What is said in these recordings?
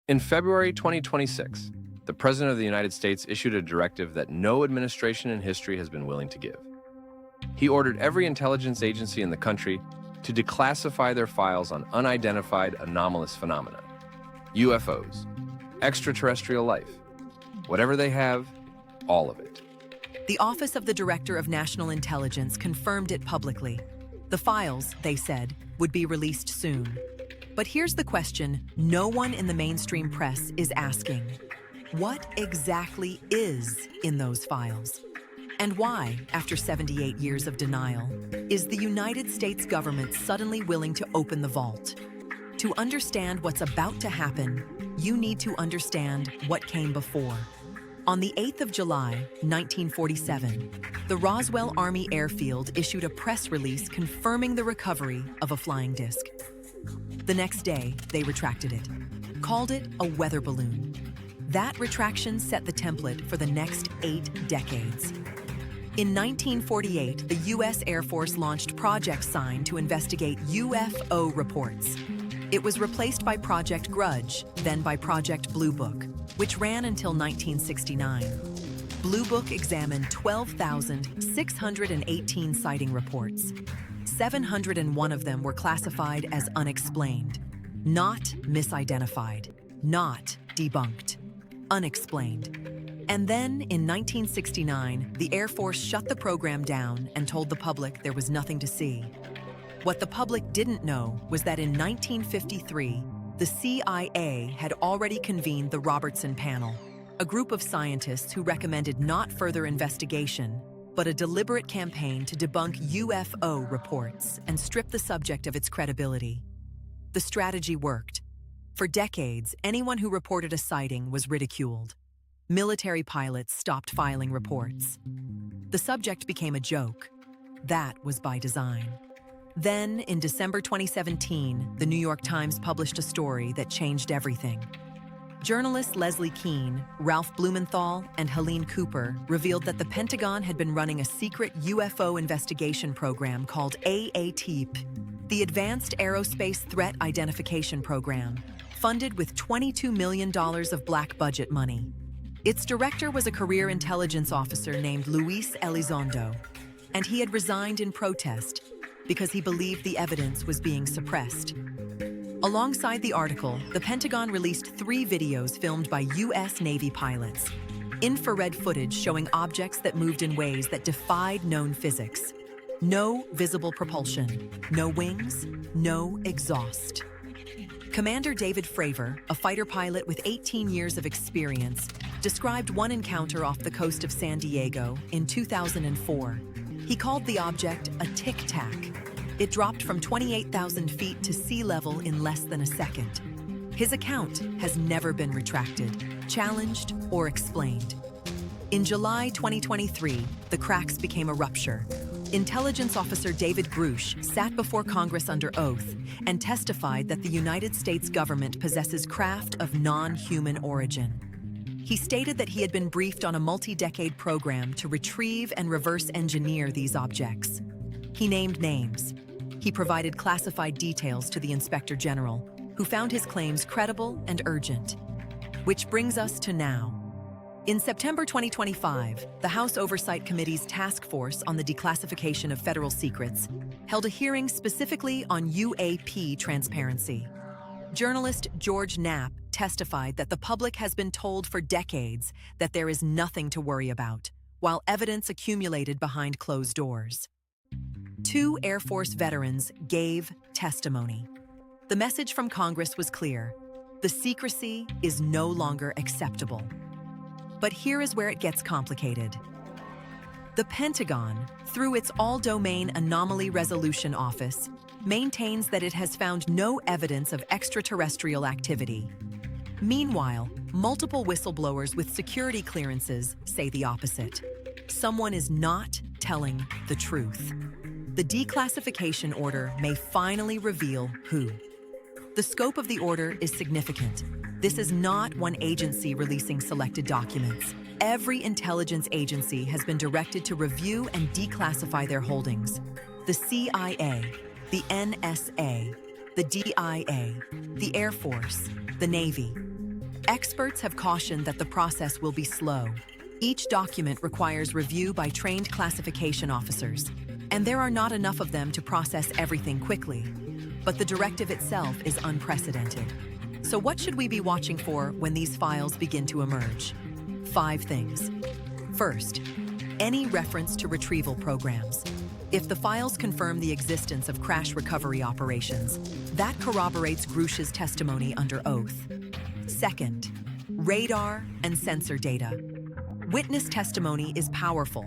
In February 2026, the President of the United States issued a directive that no administration in history has been willing to give. He ordered every intelligence agency in the country to declassify their files on unidentified anomalous phenomena, UFOs, extraterrestrial life, whatever they have, all of it. The Office of the Director of National Intelligence confirmed it publicly. The files, they said, would be released soon. But here's the question no one in the mainstream press is asking. What exactly is in those files? And why, after 78 years of denial, is the United States government suddenly willing to open the vault? To understand what's about to happen, you need to understand what came before. On the 8th of July, 1947, the Roswell Army Airfield issued a press release confirming the recovery of a flying disc. The next day, they retracted it, called it a weather balloon. That retraction set the template for the next 8 decades. In 1948, the U.S. Air Force launched Project Sign to investigate UFO reports. It was replaced by Project Grudge, then by Project Blue Book, which ran until 1969. Blue Book examined 12,618 sighting reports. 701 of them were classified as unexplained, not misidentified, not debunked, unexplained. And then, in 1969, the Air Force shut the program down and told the public there was nothing to see. What the public didn't know was that in 1953, the CIA had already convened the Robertson Panel, a group of scientists who recommended not further investigation, but a deliberate campaign to debunk UFO reports and strip the subject of its credibility. The strategy worked. For decades, anyone who reported a sighting was ridiculed. Military pilots stopped filing reports. The subject became a joke. That was by design. Then, in December 2017, the New York Times published a story that changed everything. Journalists Leslie Kean, Ralph Blumenthal, and Helene Cooper revealed that the Pentagon had been running a secret UFO investigation program called AATIP, the Advanced Aerospace Threat Identification Program, funded with $22 million of black budget money. Its director was a career intelligence officer named Luis Elizondo, and he had resigned in protest because he believed the evidence was being suppressed. Alongside the article, the Pentagon released 3 videos filmed by U.S. Navy pilots. Infrared footage showing objects that moved in ways that defied known physics. No visible propulsion, no wings, no exhaust. Commander David Fravor, a fighter pilot with 18 years of experience, described one encounter off the coast of San Diego in 2004. He called the object a tic-tac. It dropped from 28,000 feet to sea level in less than a second. His account has never been retracted, challenged, or explained. In July 2023, the cracks became a rupture. Intelligence officer David Grusch sat before Congress under oath and testified that the United States government possesses craft of non-human origin. He stated that he had been briefed on a multi-decade program to retrieve and reverse engineer these objects. He named names. He provided classified details to the Inspector General, who found his claims credible and urgent. Which brings us to now. In September 2025, the House Oversight Committee's Task Force on the Declassification of Federal Secrets held a hearing specifically on UAP transparency. Journalist George Knapp testified that the public has been told for decades that there is nothing to worry about, while evidence accumulated behind closed doors. 2 Air Force veterans gave testimony. The message from Congress was clear. The secrecy is no longer acceptable. But here is where it gets complicated. The Pentagon, through its All-Domain Anomaly Resolution Office, maintains that it has found no evidence of extraterrestrial activity. Meanwhile, multiple whistleblowers with security clearances say the opposite. Someone is not telling the truth. The declassification order may finally reveal who. The scope of the order is significant. This is not one agency releasing selected documents. Every intelligence agency has been directed to review and declassify their holdings. The CIA, the NSA, the DIA, the Air Force, the Navy. Experts have cautioned that the process will be slow. Each document requires review by trained classification officers, and there are not enough of them to process everything quickly. But the directive itself is unprecedented. So what should we be watching for when these files begin to emerge? 5 things. First, any reference to retrieval programs. If the files confirm the existence of crash recovery operations, that corroborates Grusch's testimony under oath. Second, radar and sensor data. Witness testimony is powerful,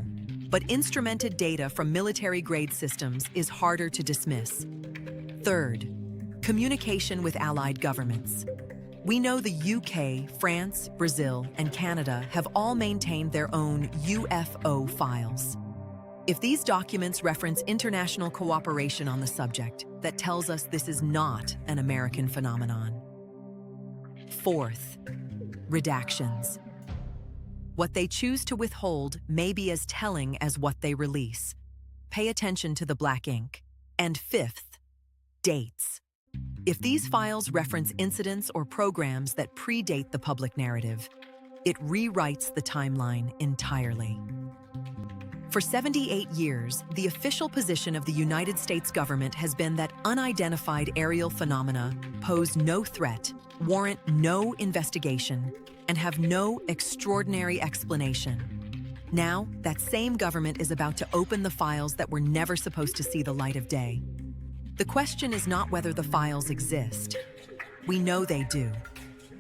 but instrumented data from military-grade systems is harder to dismiss. Third, communication with allied governments. We know the UK, France, Brazil, and Canada have all maintained their own UFO files. If these documents reference international cooperation on the subject, that tells us this is not an American phenomenon. Fourth, redactions. What they choose to withhold may be as telling as what they release. Pay attention to the black ink. And fifth, dates. If these files reference incidents or programs that predate the public narrative, it rewrites the timeline entirely. For 78 years, the official position of the United States government has been that unidentified aerial phenomena pose no threat, warrant no investigation, and have no extraordinary explanation. Now, that same government is about to open the files that were never supposed to see the light of day. The question is not whether the files exist. We know they do.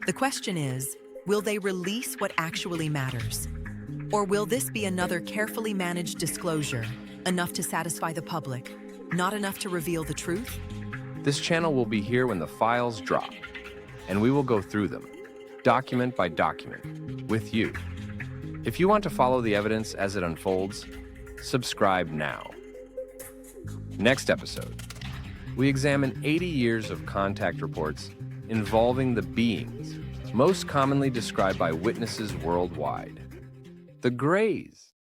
The question is, will they release what actually matters? Or will this be another carefully managed disclosure, enough to satisfy the public, not enough to reveal the truth? This channel will be here when the files drop, and we will go through them, document by document, with you. If you want to follow the evidence as it unfolds, subscribe now. Next episode, we examine 80 years of contact reports involving the beings most commonly described by witnesses worldwide. The Greys.